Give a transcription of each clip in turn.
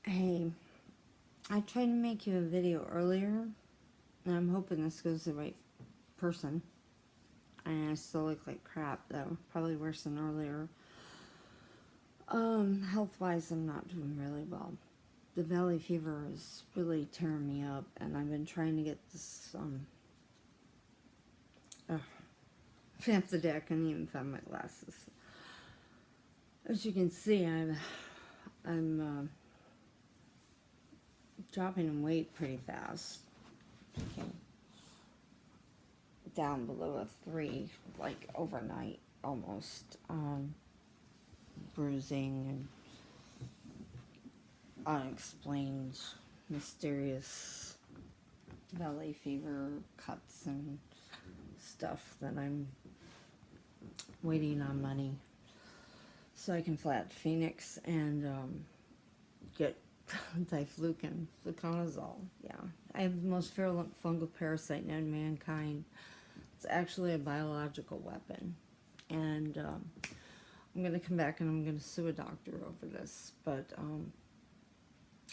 Hey, I tried to make you a video earlier, and I'm hoping this goes to the right person. And I still look like crap, though. Probably worse than earlier. Health-wise, I'm not doing really well. The valley fever is really tearing me up, and I've been trying to get this, half the day I couldn't even find my glasses. As you can see, I'm dropping in weight pretty fast. Okay. Down below a 3, like overnight, almost. Bruising and unexplained, mysterious valley fever cuts and stuff that I'm waiting on money so I can fly out to Phoenix and get diflucan, fluconazole. Yeah, I have the most virulent fungal parasite known to mankind. It's actually a biological weapon, and I'm gonna come back and I'm gonna sue a doctor over this, but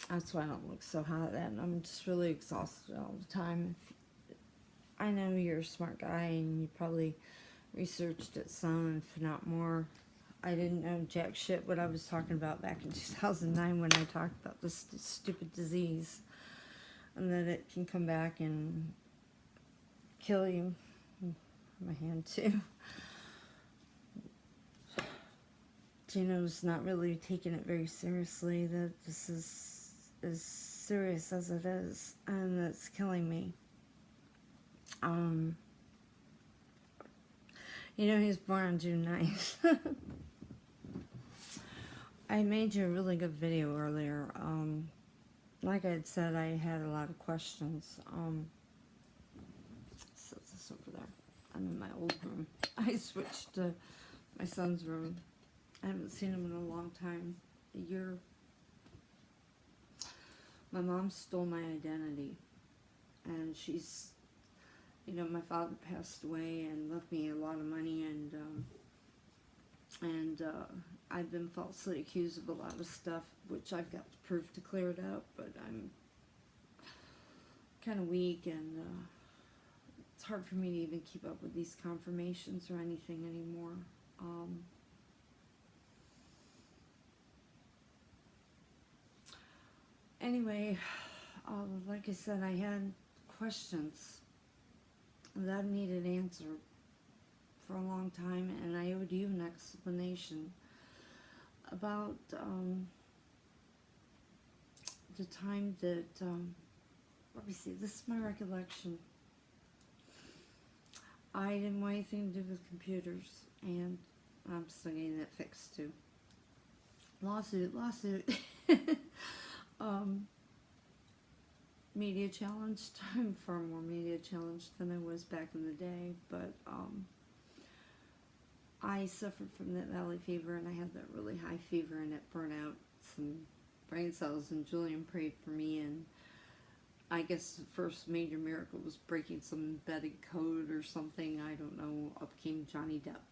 that's why I don't look so hot, and I'm just really exhausted all the time. I know you're a smart guy and you probably researched it some, if not more. I didn't know jack shit what I was talking about back in 2009 when I talked about this stupid disease, and that it can come back and kill you. My hand too. Gino's not really taking it very seriously, that this is as serious as it is, and it's killing me. You know, he was born on June 9th. I made you a really good video earlier. Like I had said, I had a lot of questions. Set this over there. I'm in my old room. I switched to my son's room. I haven't seen him in a long time. A year. My mom stole my identity. And she's, you know, my father passed away and left me a lot of money, and I've been falsely accused of a lot of stuff, which I've got proof to clear it up, but I'm kind of weak, and it's hard for me to even keep up with these confirmations or anything anymore. Anyway, like I said, I had questions that needed answered for a long time, and I owed you an explanation about the time that, let me see, this is my recollection. I didn't want anything to do with computers, and I'm still getting that fixed too. Lawsuit. Media challenged. I'm far more media challenged than I was back in the day, but I suffered from that valley fever, and I had that really high fever, and it burned out some brain cells, and Julian prayed for me, and I guess the first major miracle was breaking some embedded code or something. I don't know. Up came Johnny Depp,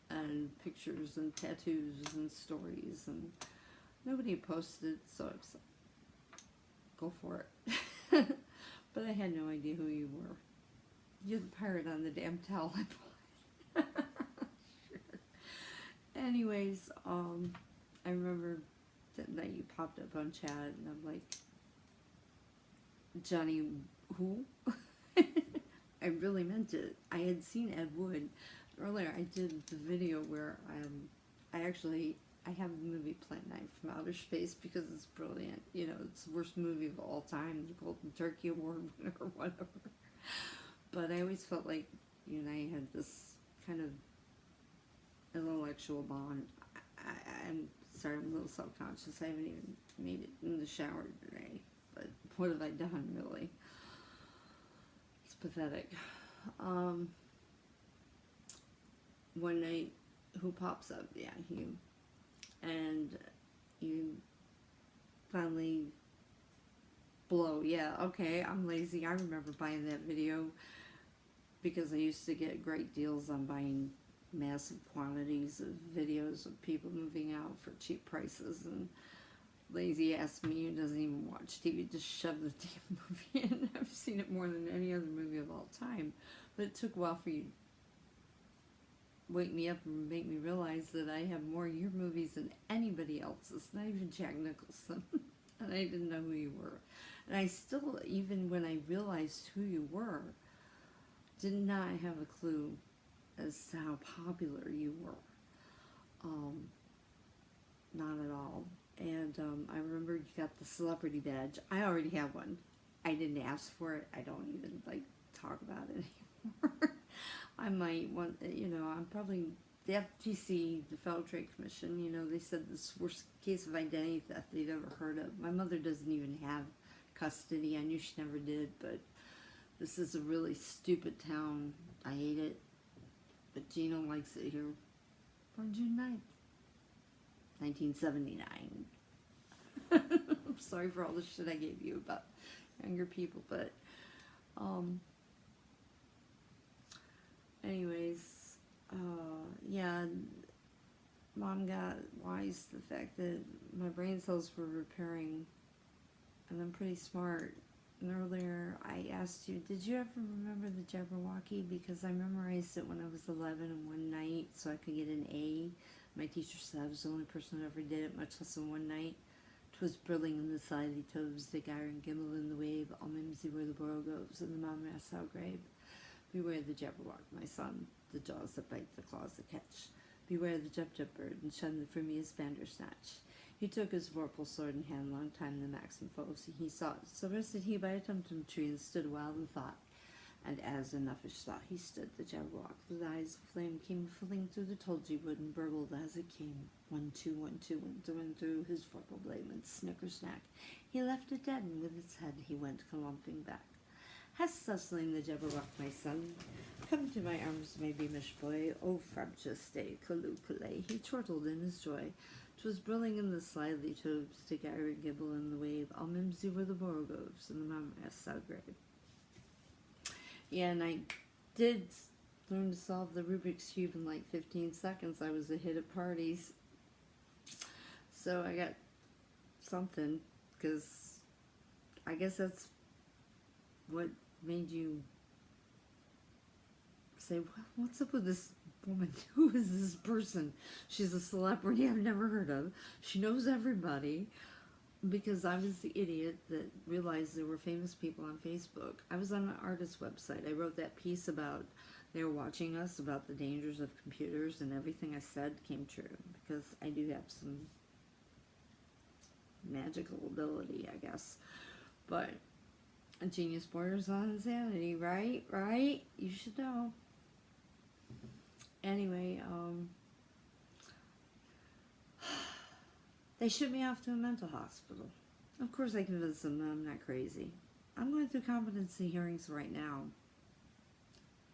and pictures and tattoos and stories, and nobody posted, so I was like, go for it. But I had no idea who you were. You're the pirate on the damn towel I bought. Sure. Anyways, I remember that you popped up on chat, and I'm like, Johnny, who? I really meant it. I had seen Ed Wood earlier. I did the video where I have the movie Plant 9 from Outer Space because it's brilliant. You know, it's the worst movie of all time, the Golden Turkey Award winner or whatever. But I always felt like you and I had this kind of intellectual bond. I'm sorry, I'm a little self-conscious. I haven't even made it in the shower today. But what have I done, really? It's pathetic. One night, who pops up? Yeah, you. And you finally blow. Yeah, okay, I'm lazy. I remember buying that video because I used to get great deals on buying massive quantities of videos of people moving out for cheap prices, and lazy ass me who doesn't even watch TV just shove the damn movie in. I've seen it more than any other movie of all time. But it took a while for you to wake me up and make me realize that I have more of your movies than anybody else's, not even Jack Nicholson. And I didn't know who you were. And I still, even when I realized who you were, did not have a clue as to how popular you were. Not at all. And I remember you got the celebrity badge. I already have one. I didn't ask for it. I don't even like talk about it anymore. I might want, I'm probably the FTC, the Federal Trade Commission. They said this worst case of identity theft they've ever heard of. My mother doesn't even have custody. I knew she never did, but this is a really stupid town. I hate it, but Gino likes it here. On June 9th. 1979. I'm sorry for all the shit I gave you about younger people, but anyways, yeah, Mom got wise to the fact that my brain cells were repairing, and I'm pretty smart. And earlier I asked you, did you ever remember the Jabberwocky? Because I memorized it when I was 11 in one night so I could get an A. My teacher said I was the only person who ever did it, much less in one night. 'Twas brilling in the slyly toves, the gyre and gimble in the wave, all mimsy where the borogoves, and the mammoth how grave. Beware the Jabberwock, my son, the jaws that bite, the claws that catch. Beware the Jub-Jub bird, and shun the frumious Bandersnatch. He took his vorpal sword in hand, long time the maxim foes he sought. So rested he by a tumtum tree, and stood awhile in thought. And as in uffish thought he stood, the Jabberwock, with eyes of flame, came filling through the tulgey wood, and burbled as it came. 1, 2, 1, 2, and through his vorpal blade went snicker-snack. He left it dead, and with its head he went calumping back. Hast thou slain the Jabberwock, my son? Come to my arms, my beamish boy. O frabjous day, callooh. He chortled in his joy. 'Twas brilling in the slyly toves, to gyre and gibble in the wave. All mimsy were the borogoves, and the mammoths how grave. Yeah, and I did learn to solve the Rubik's Cube in like 15 seconds. I was a hit at parties. So I got something, because I guess that's what made you say, what's up with this woman? Who is this person? She's a celebrity I've never heard of. She knows everybody. Because I was the idiot that realized there were famous people on Facebook. I was on an artist website. I wrote that piece about they were watching us, about the dangers of computers, and everything I said came true. Because I do have some magical ability, I guess. But a genius borders on insanity, right? Right? You should know. Anyway, they shipped me off to a mental hospital. Of course I convinced them that I'm not crazy. I'm going through competency hearings right now.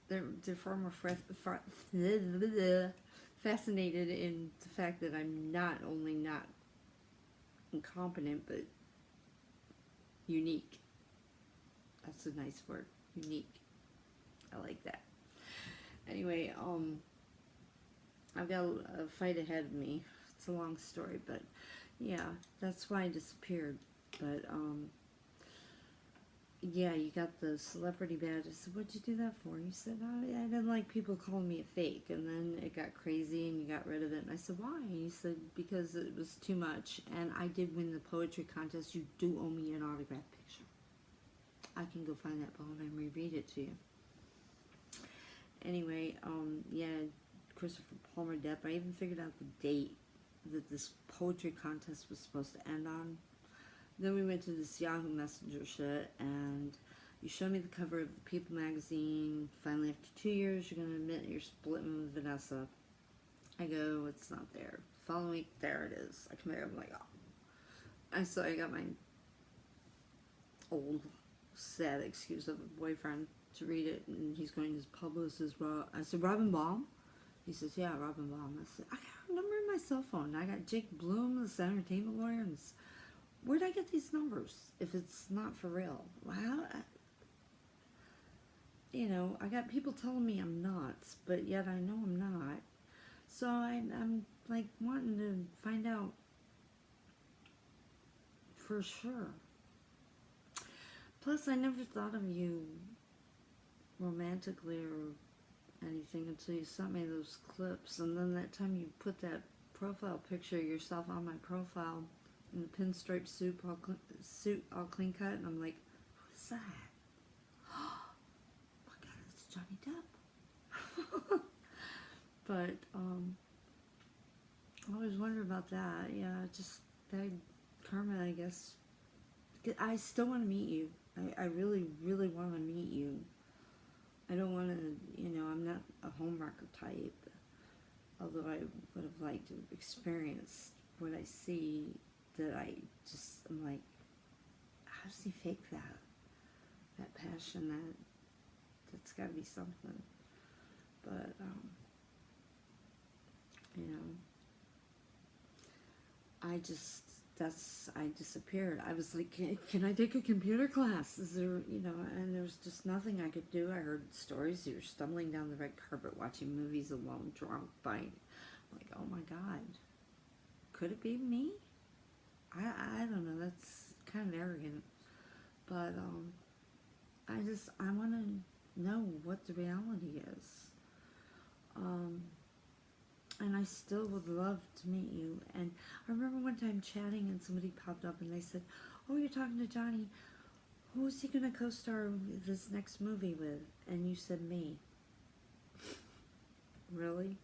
They're far more fascinated in the fact that I'm not only not incompetent, but unique. That's a nice word. Unique. I like that. Anyway, I've got a fight ahead of me. It's a long story, but yeah, that's why I disappeared. But yeah, you got the celebrity badge. I said, what'd you do that for? You said, oh, yeah, I didn't like people calling me a fake. And then it got crazy and you got rid of it. And I said, why? And you said, because it was too much. And I did win the poetry contest. You do owe me an autograph picture. I can go find that poem and reread it to you. Anyway, yeah, Christopher Palmer Depp. I even figured out the date that this poetry contest was supposed to end on. Then we went to this Yahoo Messenger shit, and you showed me the cover of the People magazine. Finally, after 2 years, you're going to admit you're splitting with Vanessa. I go, it's not there. The following week, there it is. I come back, I'm like, oh. So I got my old, sad excuse of a boyfriend to read it, and he's going, his publicist, I said, Robin Baum? He says, yeah, Robin Baum. I said, I got a number in my cell phone. I got Jake Bloom, this entertainment lawyer, and where'd I get these numbers if it's not for real? Wow. You know, I got people telling me I'm nuts, but yet I know I'm not. So I'm like wanting to find out for sure. Plus, I never thought of you romantically or anything until you sent me those clips. And then that time you put that profile picture of yourself on my profile in the pinstripe suit all clean cut. And I'm like, who is that? Oh my God, it's Johnny Depp. But, I always wondered about that. Yeah, just that karma, I guess. I still want to meet you. I really, really want to meet you. I don't want to, I'm not a homewrecker type. Although I would have liked to have experienced what I see, that I'm like, how does he fake that? That passion, that's got to be something. But, I disappeared. I was like, can I take a computer class? Is there, and there was just nothing I could do. I heard stories. You were stumbling down the red carpet watching movies alone, drunk, like, oh my God. Could it be me? I don't know. That's kind of arrogant. But, I want to know what the reality is. And I still would love to meet you. And I remember one time chatting and somebody popped up and they said, oh, you're talking to Johnny. Who is he going to co-star this next movie with? And you said me. Really?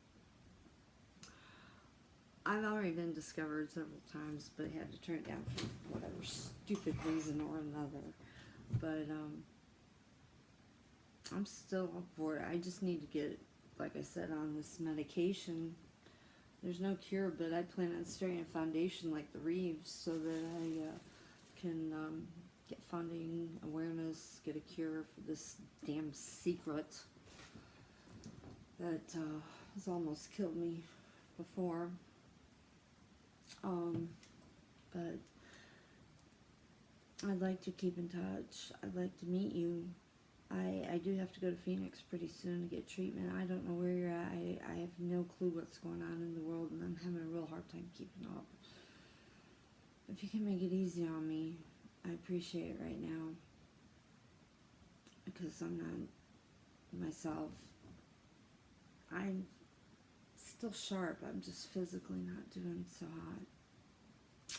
I've already been discovered several times, but I had to turn it down for whatever stupid reason or another. But I'm still up for it. I just need to get, like I said, on this medication. There's no cure, but I plan on starting a foundation like the Reeves so that I can get funding, awareness, get a cure for this damn secret that has almost killed me before. But I'd like to keep in touch. I'd like to meet you. I do have to go to Phoenix pretty soon to get treatment. I don't know where you're at. I have no clue what's going on in the world, and I'm having a real hard time keeping up. If you can make it easy on me, I appreciate it right now. Because I'm not myself. I'm still sharp. I'm just physically not doing so hot.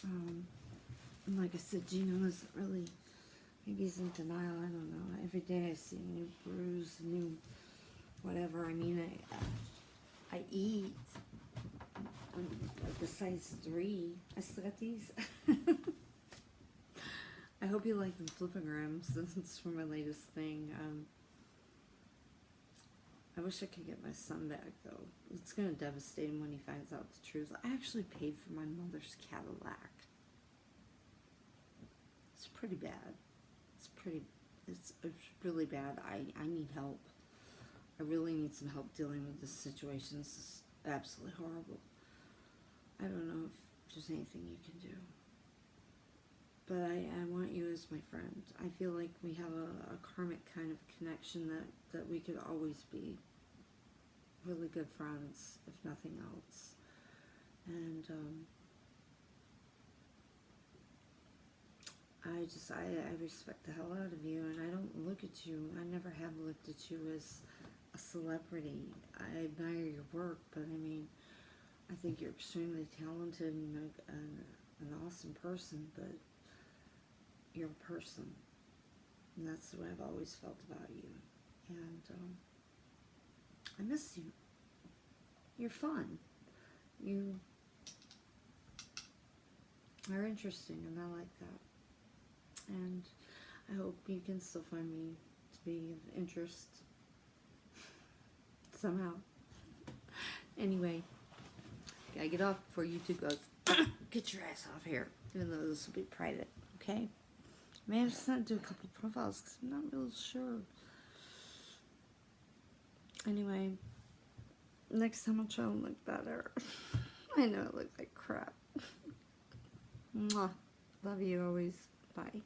And like I said, Gino isn't really... Maybe he's in denial, I don't know. Every day I see a new bruise, a new whatever. I mean, I eat. I'm like a size 3. I still got these. I hope you like the flipograms. This is for my latest thing. I wish I could get my son back, though. It's going to devastate him when he finds out the truth. I actually paid for my mother's Cadillac. It's pretty bad. It's really bad. I need help. I really need some help dealing with this situation. This is absolutely horrible. I don't know if there's anything you can do. But I want you as my friend. I feel like we have a karmic kind of connection that we could always be really good friends, if nothing else. And I respect the hell out of you, and I don't look at you, I never have looked at you as a celebrity. I admire your work, but I mean, I think you're extremely talented and an awesome person, but you're a person, and that's the way I've always felt about you. And I miss you. You're fun. You are interesting, and I like that. And I hope you can still find me to be of interest somehow. Anyway, gotta get off before YouTube goes, get your ass off here, even though this will be private, okay? I may have sent to a couple profiles because I'm not real sure. Anyway, next time I'll try to look better. I know it looked like crap. Mwah. Love you always. Bye.